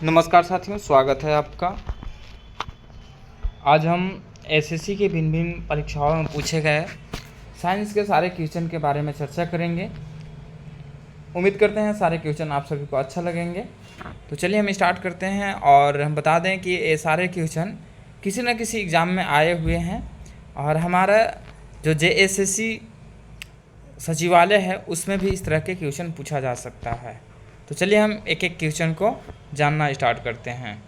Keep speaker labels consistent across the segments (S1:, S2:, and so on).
S1: नमस्कार साथियों, स्वागत है आपका। आज हम एसएससी के भिन्न भिन्न परीक्षाओं में पूछे गए साइंस के सारे क्वेश्चन के बारे में चर्चा करेंगे। उम्मीद करते हैं सारे क्वेश्चन आप सभी को अच्छा लगेंगे। तो चलिए हम स्टार्ट करते हैं और हम बता दें कि ये सारे क्वेश्चन किसी न किसी एग्ज़ाम में आए हुए हैं और हमारा जो जेएसएससी सचिवालय है उसमें भी इस तरह के क्वेश्चन पूछा जा सकता है। तो चलिए हम एक एक क्वेश्चन को जानना स्टार्ट करते हैं।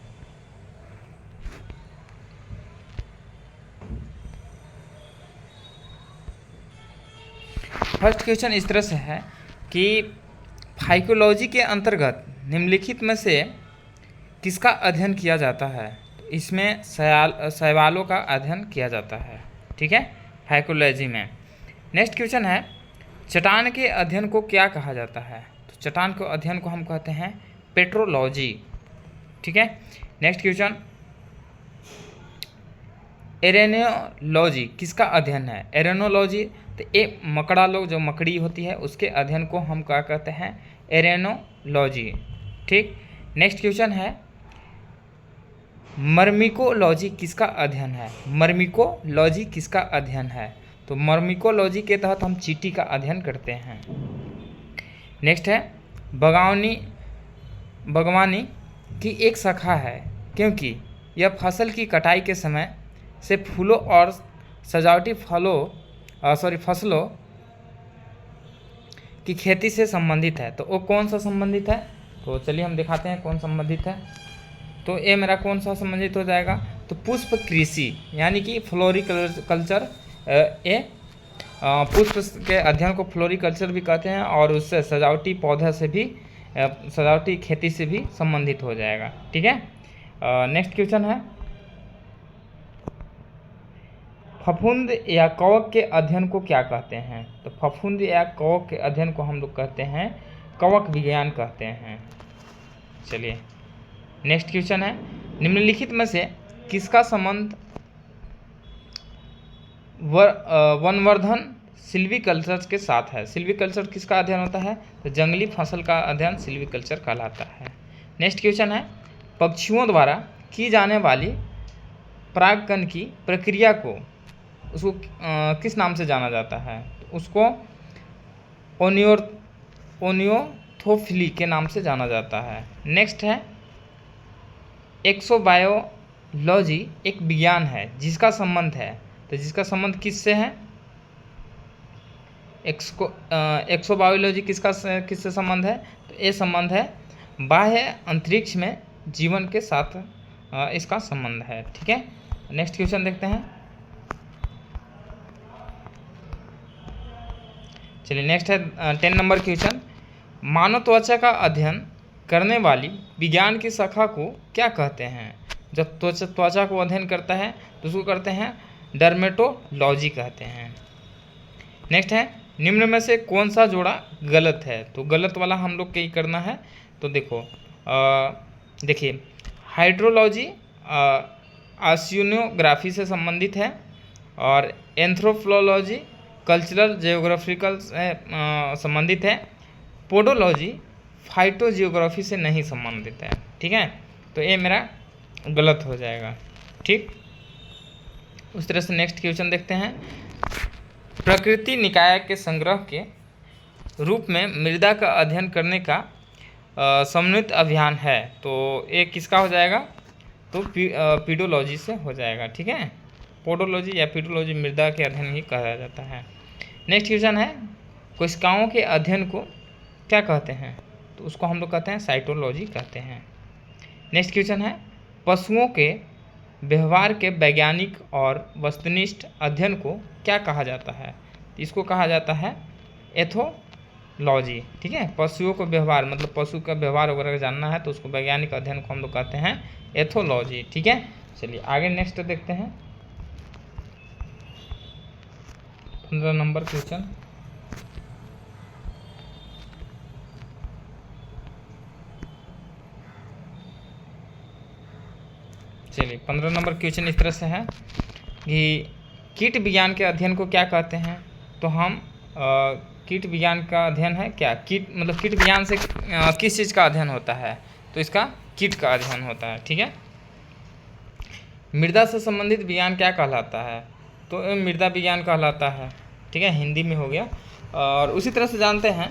S1: फर्स्ट क्वेश्चन इस तरह से है कि फाइकोलॉजी के अंतर्गत निम्नलिखित में से किसका अध्ययन किया जाता है। तो इसमें शैवालों का अध्ययन किया जाता है, ठीक है, फाइकोलॉजी में। नेक्स्ट क्वेश्चन है, चट्टान के अध्ययन को क्या कहा जाता है। तो चट्टान के अध्ययन को हम कहते हैं पेट्रोलॉजी, ठीक है। नेक्स्ट क्वेश्चन, एरेनोलॉजी किसका अध्ययन है। एरेनोलॉजी तो ये मकड़ा लोग जो मकड़ी होती है उसके अध्ययन को हम क्या कहते हैं, एरेनोलॉजी, ठीक। नेक्स्ट क्वेश्चन है, मर्मिकोलॉजी किसका अध्ययन है। मर्मिकोलॉजी किसका अध्ययन है। तो मर्मिकोलॉजी के तहत हम चींटी का अध्ययन करते हैं। नेक्स्ट है, बागवानी की एक शाखा है क्योंकि यह फसल की कटाई के समय से फूलों और सजावटी फसलों की खेती से संबंधित है। तो वो कौन सा संबंधित है। तो चलिए हम दिखाते हैं कौन संबंधित है। तो ये मेरा कौन सा संबंधित हो जाएगा। तो पुष्प कृषि यानी कि फ्लोरिकल्चर, पुष्प के अध्ययन को फ्लोरिकल्चर भी कहते हैं और उससे सजावटी पौधा से भी, सजावटी खेती से भी संबंधित हो जाएगा, ठीक है। नेक्स्ट क्वेश्चन है, फफूंद या कवक के अध्ययन को क्या कहते हैं। तो फफूंद या कवक के अध्ययन को हम लोग कहते हैं कवक विज्ञान कहते हैं। चलिए नेक्स्ट क्वेश्चन है, निम्नलिखित में से किसका संबंध वनवर्धन सिल्वीकल्चर के साथ है। सिल्वीकल्चर किसका अध्ययन होता है। तो जंगली फसल का अध्ययन सिल्वीकल्चर कहलाता है। नेक्स्ट क्वेश्चन है, पक्षियों द्वारा की जाने वाली परागकण की प्रक्रिया को उसको किस नाम से जाना जाता है। तो उसको ओनियोथोफिली के नाम से जाना जाता है। नेक्स्ट है, एक्सोबायोलॉजी एक विज्ञान है जिसका संबंध है। तो जिसका संबंध किससे है। एक्सोबायोलॉजी किससे संबंध है। तो ये संबंध है बाह्य अंतरिक्ष में जीवन के साथ इसका संबंध है, ठीक है। नेक्स्ट क्वेश्चन देखते हैं। चलिए नेक्स्ट है 10 नंबर क्वेश्चन, मानव त्वचा का अध्ययन करने वाली विज्ञान की शाखा को क्या कहते हैं। जब त्वचा को अध्ययन करता है तो उसको करते हैं डर्मेटोलॉजी कहते हैं। नेक्स्ट है, निम्न में से कौन सा जोड़ा गलत है। तो गलत वाला हम लोग क्या करना है। तो देखिए हाइड्रोलॉजी ओशियनोग्राफी से संबंधित है और एंथ्रोपोलॉजी कल्चरल जियोग्राफिकल से संबंधित है। पोडोलॉजी फाइटोजियोग्राफी से नहीं संबंधित है, ठीक है। तो ये मेरा गलत हो जाएगा, ठीक। उस तरह से नेक्स्ट क्वेश्चन देखते हैं, प्रकृति निकाय के संग्रह के रूप में मृदा का अध्ययन करने का समन्वित अभियान है। तो ये किसका हो जाएगा। तो पीडोलॉजी से हो जाएगा, ठीक है। पोडोलॉजी या पीडोलॉजी मृदा के अध्ययन ही कहा जाता है। नेक्स्ट क्वेश्चन है, कोशिकाओं के अध्ययन को क्या कहते हैं। तो उसको हम लोग कहते हैं साइटोलॉजी कहते हैं। नेक्स्ट क्वेश्चन है, पशुओं के व्यवहार के वैज्ञानिक और वस्तुनिष्ठ अध्ययन को क्या कहा जाता है। इसको कहा जाता है एथोलॉजी, ठीक है। पशुओं को व्यवहार मतलब पशु का व्यवहार वगैरह जानना है तो उसको वैज्ञानिक अध्ययन को हम लोग कहते हैं एथोलॉजी, ठीक है। चलिए आगे नेक्स्ट देखते हैं 15 नंबर क्वेश्चन। चलिए 15 नंबर क्वेश्चन इस तरह से है कि कीट विज्ञान के अध्ययन को क्या कहते हैं। तो हम कीट विज्ञान का अध्ययन है क्या, कीट मतलब कीट विज्ञान से किस चीज़ का अध्ययन होता है। तो इसका कीट का अध्ययन होता है। ठीक है, मृदा से संबंधित विज्ञान क्या कहलाता है? तो मृदा विज्ञान कहलाता है। ठीक है, हिंदी में हो गया। और उसी तरह से जानते हैं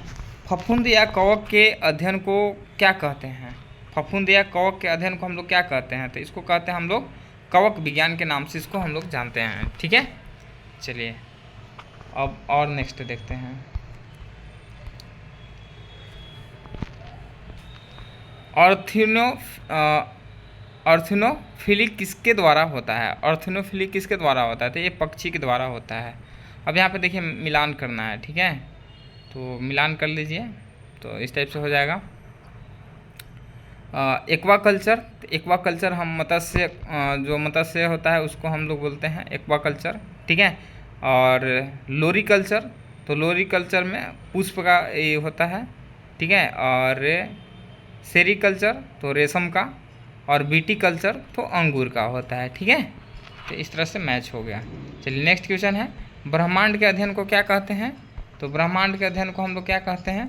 S1: फफूंद या कवक के अध्ययन को क्या कहते हैं? फफूंद या कवक के अध्ययन को हम लोग क्या कहते हैं? तो इसको कहते हैं हम लोग कवक विज्ञान के नाम से इसको हम लोग जानते हैं। ठीक है, चलिए अब और नेक्स्ट देखते हैं। ऑर्थिनोफिली किसके द्वारा होता है? ऑर्थिनोफिली किसके द्वारा होता है? तो ये पक्षी के द्वारा होता है। अब यहाँ पे देखिए मिलान करना है। ठीक है, तो मिलान कर लीजिए तो इस टाइप से हो जाएगा। एक्वाकल्चर, एक्वाकल्चर हम मत्स्य जो मत्स्य होता है उसको हम लोग बोलते हैं एक्वाकल्चर। ठीक है, और लोरीकल्चर, तो लोरीकल्चर में पुष्प का ये होता है। ठीक है, और सेरीकल्चर तो रेशम का, और बीटीकल्चर तो अंगूर का होता है। ठीक है, तो इस तरह से मैच हो गया। चलिए नेक्स्ट क्वेश्चन है, ब्रह्मांड के अध्ययन को क्या कहते हैं? तो ब्रह्मांड के अध्ययन को हम लोग क्या कहते हैं?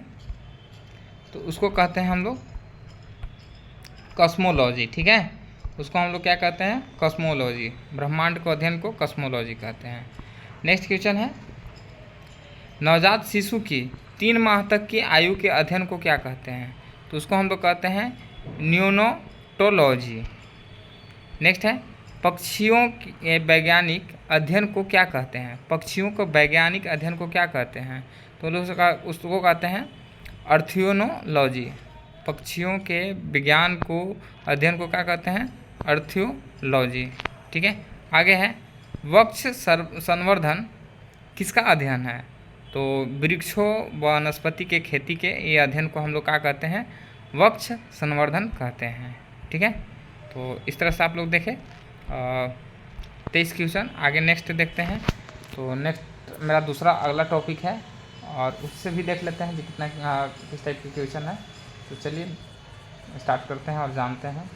S1: तो उसको कहते हैं हम लोग कॉस्मोलॉजी। ठीक है, उसको हम लोग क्या कहते हैं? कॉस्मोलॉजी। ब्रह्मांड को अध्ययन को कॉस्मोलॉजी कहते हैं। नेक्स्ट क्वेश्चन है, नवजात शिशु की 3 माह तक की आयु के अध्ययन को क्या कहते हैं? तो उसको हम लोग कहते हैं न्यूनोटोलॉजी। नेक्स्ट है, पक्षियों के वैज्ञानिक अध्ययन को क्या कहते हैं? पक्षियों को वैज्ञानिक अध्ययन को क्या कहते हैं? तो लोग उसको कहते हैं अर्थियोलॉजी। पक्षियों के विज्ञान को अध्ययन को क्या कहते हैं? अर्थियोलॉजी। ठीक है, आगे है, वृक्ष संवर्धन किसका अध्ययन है? तो वृक्षों व वनस्पति के खेती के ये अध्ययन को हम लोग क्या कहते हैं? वृक्ष संवर्धन कहते हैं। ठीक है, तो इस तरह से आप लोग देखें 23 क्वेश्चन। आगे नेक्स्ट देखते हैं। तो नेक्स्ट मेरा दूसरा अगला टॉपिक है और उससे भी देख लेते हैं कि कितना किस टाइप के क्वेश्चन है। तो चलिए स्टार्ट करते हैं और जानते हैं।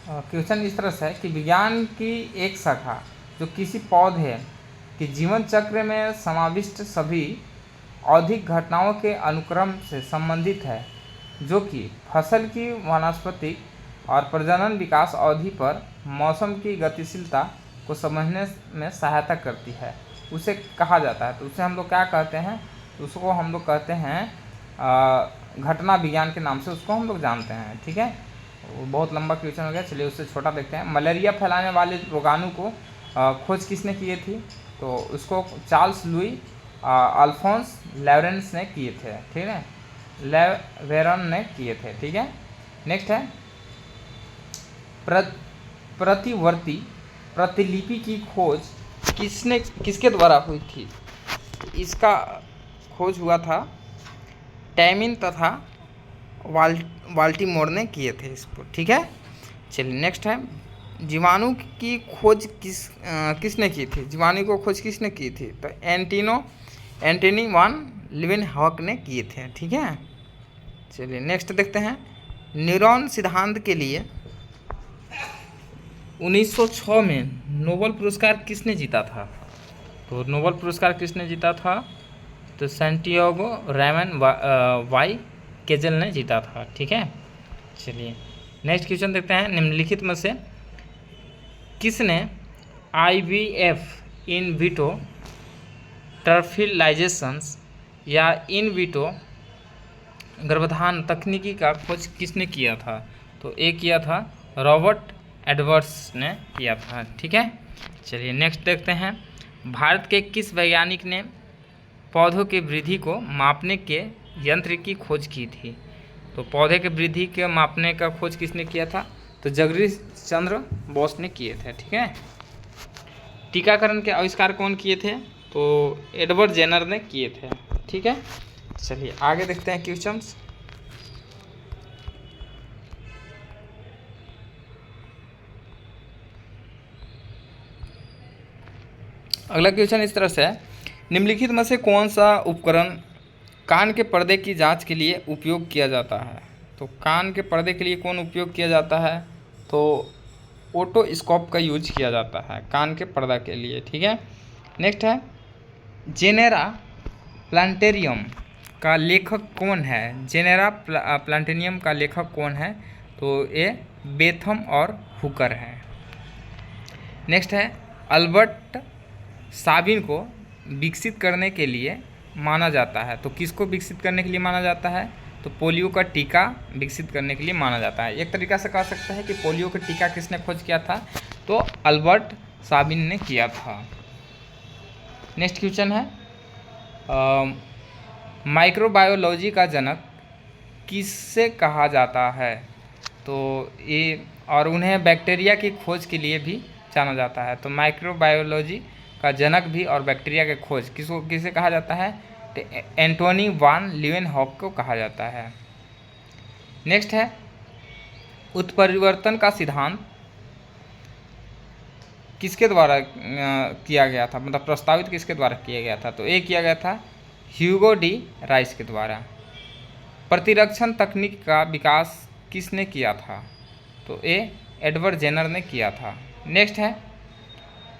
S1: क्वेश्चन इस तरह से है कि विज्ञान की एक शाखा जो किसी पौधे कि जीवन चक्र में समाविष्ट सभी औद्योगिक घटनाओं के अनुक्रम से संबंधित है, जो कि फसल की वानस्पतिक और प्रजनन विकास अवधि पर मौसम की गतिशीलता को समझने में सहायता करती है, उसे कहा जाता है। तो उसे हम लोग क्या कहते हैं? उसको हम लोग कहते हैं घटना विज्ञान के नाम से उसको हम लोग जानते हैं। ठीक है, वो बहुत लंबा क्वेश्चन हो गया, चलिए उससे छोटा देखते हैं। मलेरिया फैलाने वाले रोगाणु को खोज किसने किए थी? तो उसको चार्ल्स लुई अल्फोंस लेवरेंस ने किए थे। ठीक है, लेवेरन ने किए थे। ठीक है, नेक्स्ट है, प्रतिवर्ती प्रतिलिपि की खोज किसके द्वारा हुई थी? इसका खोज हुआ था टैमिन तथा वाल्टीमोर ने किए थे इसको। ठीक है, चलिए नेक्स्ट है, जीवाणु की खोज किसने की थी? जीवाणु को खोज किसने की थी? तो एंटनी वान लीवेनहॉक ने किए थे। ठीक है, चलिए नेक्स्ट देखते हैं, न्यूरॉन सिद्धांत के लिए 1906 में नोबेल पुरस्कार किसने जीता था? तो नोबेल पुरस्कार किसने जीता था? तो सैंटियागो रैमन वाई केजल ने जीता था। ठीक है, चलिए नेक्स्ट क्वेश्चन देखते हैं, निम्नलिखित में से किसने IVF इन विटो टर्फिलाइजेशंस या इन विटो गर्भधान तकनीकी का खोज किसने किया था? तो एक किया था रॉबर्ट एडवर्ड्स ने किया था। ठीक है, चलिए नेक्स्ट देखते हैं, भारत के किस वैज्ञानिक ने पौधों की वृद्धि को मापने के यंत्र की खोज की थी? तो पौधे के वृद्धि के मापने का खोज किसने किया था? तो जगदीश चंद्र बोस ने किए थे। ठीक है, टीकाकरण के आविष्कार कौन किए थे? तो एडवर्ड जेनर ने किए थे। ठीक है, चलिए आगे देखते हैं क्वेश्चंस। अगला क्वेश्चन इस तरह से है, निम्नलिखित में से कौन सा उपकरण कान के पर्दे की जांच के लिए उपयोग किया जाता है? तो कान के पर्दे के लिए कौन उपयोग किया जाता है? तो ओटोस्कोप का यूज किया जाता है कान के पर्दा के लिए। ठीक है, नेक्स्ट है, जेनेरा प्लांटेरियम का लेखक कौन है? जेनेरा प्लांटेनियम का लेखक कौन है? तो ये बेथम और हुकर हैं। नेक्स्ट है, अल्बर्ट साबिन को विकसित करने के लिए माना जाता है। तो किसको विकसित करने के लिए माना जाता है? तो पोलियो का टीका विकसित करने के लिए माना जाता है। एक तरीका से कह सकते हैं कि पोलियो का टीका किसने खोज किया था? तो अल्बर्ट साबिन ने किया था। नेक्स्ट क्वेश्चन है, माइक्रोबायोलॉजी का जनक किससे कहा जाता है? तो ये, और उन्हें बैक्टीरिया की खोज के लिए भी जाना जाता है। तो माइक्रोबायोलॉजी का जनक भी और बैक्टीरिया के खोज किसे कहा जाता है? तो एंटोनी वान लीeuwenhoek को कहा जाता है। नेक्स्ट है, उत्परिवर्तन का सिद्धांत किसके द्वारा किया गया था, मतलब प्रस्तावित किसके द्वारा किया गया था? तो ये किया गया था ह्यूगो डी राइस के द्वारा। प्रतिरक्षण तकनीक का विकास किसने किया था? तो ये एडवर्ड जेनर ने किया था। नेक्स्ट है,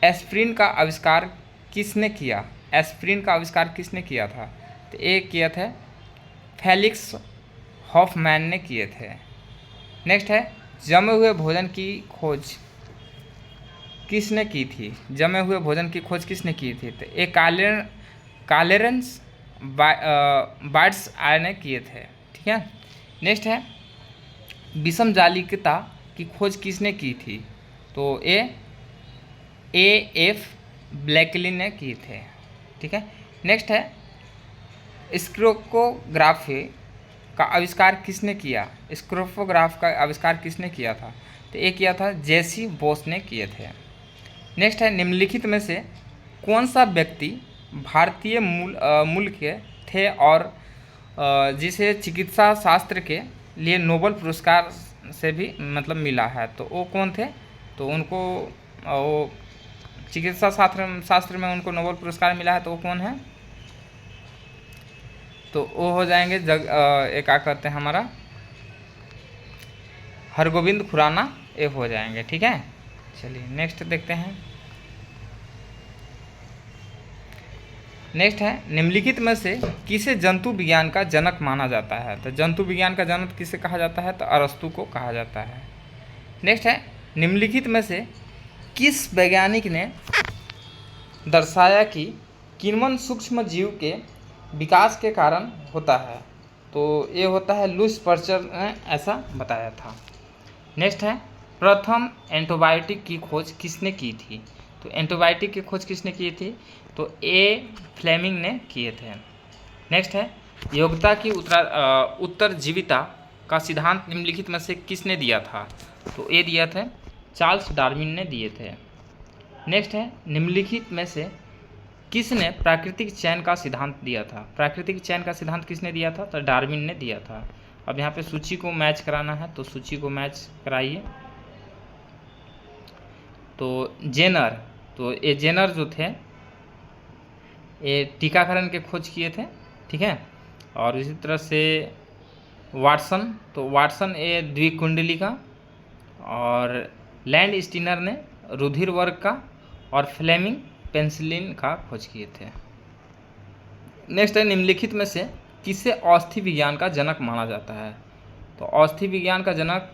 S1: एस्प्रिन का आविष्कार किसने किया? एस्प्रिन का आविष्कार किसने किया था? तो ये किए थे फेलिक्स हॉफमैन ने किए थे। नेक्स्ट है, जमे हुए भोजन की खोज किसने की थी? जमे हुए भोजन की खोज किसने की थी? तो ये कालेरेंस बार्ड्स आय ने किए थे। ठीक है। नेक्स्ट है, विषम जालिकता की खोज किसने की थी? तो एफ ब्लैकली ने की थे। ठीक है। नेक्स्ट है, स्क्रोकोग्राफी का आविष्कार किसने किया? स्क्रोफोग्राफ का आविष्कार किसने किया था? तो ये किया था जेसी बोस ने किए थे। नेक्स्ट है, निम्नलिखित में से कौन सा व्यक्ति भारतीय मूल के थे और जिसे चिकित्सा शास्त्र के लिए नोबेल पुरस्कार से भी मतलब मिला है? तो वो कौन थे? तो उनको वो चिकित्सा शास्त्र में उनको नोबेल पुरस्कार मिला है, तो वो कौन है? तो वो हो जाएंगे एक क्या कहते हैं हमारा हरगोविंद खुराना, ये हो जाएंगे। ठीक है। चलिए नेक्स्ट देखते हैं। नेक्स्ट है, निम्नलिखित में से किसे जंतु विज्ञान का जनक माना जाता है? तो जंतु विज्ञान का जनक किसे कहा जाता है? तो अरस्तु को कहा जाता है। नेक्स्ट है, निम्नलिखित में से किस वैज्ञानिक ने दर्शाया कि किण्वन सूक्ष्म जीव के विकास के कारण होता है? तो ये होता है लुईस पर्चर ने ऐसा बताया था। नेक्स्ट है, प्रथम एंटीबायोटिक की खोज किसने की थी? तो एंटीबायोटिक की खोज किसने की थी? तो ए फ्लेमिंग ने किए थे। नेक्स्ट है, योग्यता की उत्तरजीविता का सिद्धांत निम्नलिखित में से किसने दिया था? तो ये दिया था चार्ल्स डार्विन ने दिए थे। नेक्स्ट है, निम्नलिखित में से किसने प्राकृतिक चयन का सिद्धांत दिया था? प्राकृतिक चयन का सिद्धांत किसने दिया था? तो डार्विन ने दिया था। अब यहाँ पे सूची को मैच कराना है, तो सूची को मैच कराइए। तो जेनर, तो ये जेनर जो थे ये टीकाकरण के खोज किए थे। ठीक है। और इसी तरह से वाटसन, तो वाटसन ये द्विकुंडली का, और लैंड स्टीनर ने रुधिर वर्ग का, और फ्लेमिंग पेंसिलिन का खोज किए थे। नेक्स्ट है, निम्नलिखित में से किसे औषधि विज्ञान का जनक माना जाता है? तो औषधि विज्ञान का जनक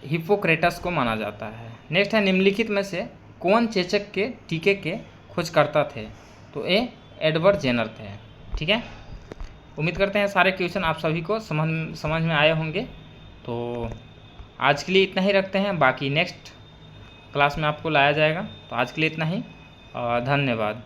S1: हिप्पोक्रेटस को माना जाता है। नेक्स्ट है, निम्नलिखित में से कौन चेचक के टीके के खोजकर्ता थे? तो ये एडवर्ड जेनर थे। ठीक है। उम्मीद करते हैं सारे क्वेश्चन आप सभी को समझ में आए होंगे। तो आज के लिए इतना ही रखते हैं, बाकी नेक्स्ट क्लास में आपको लाया जाएगा। तो आज के लिए इतना ही, धन्यवाद।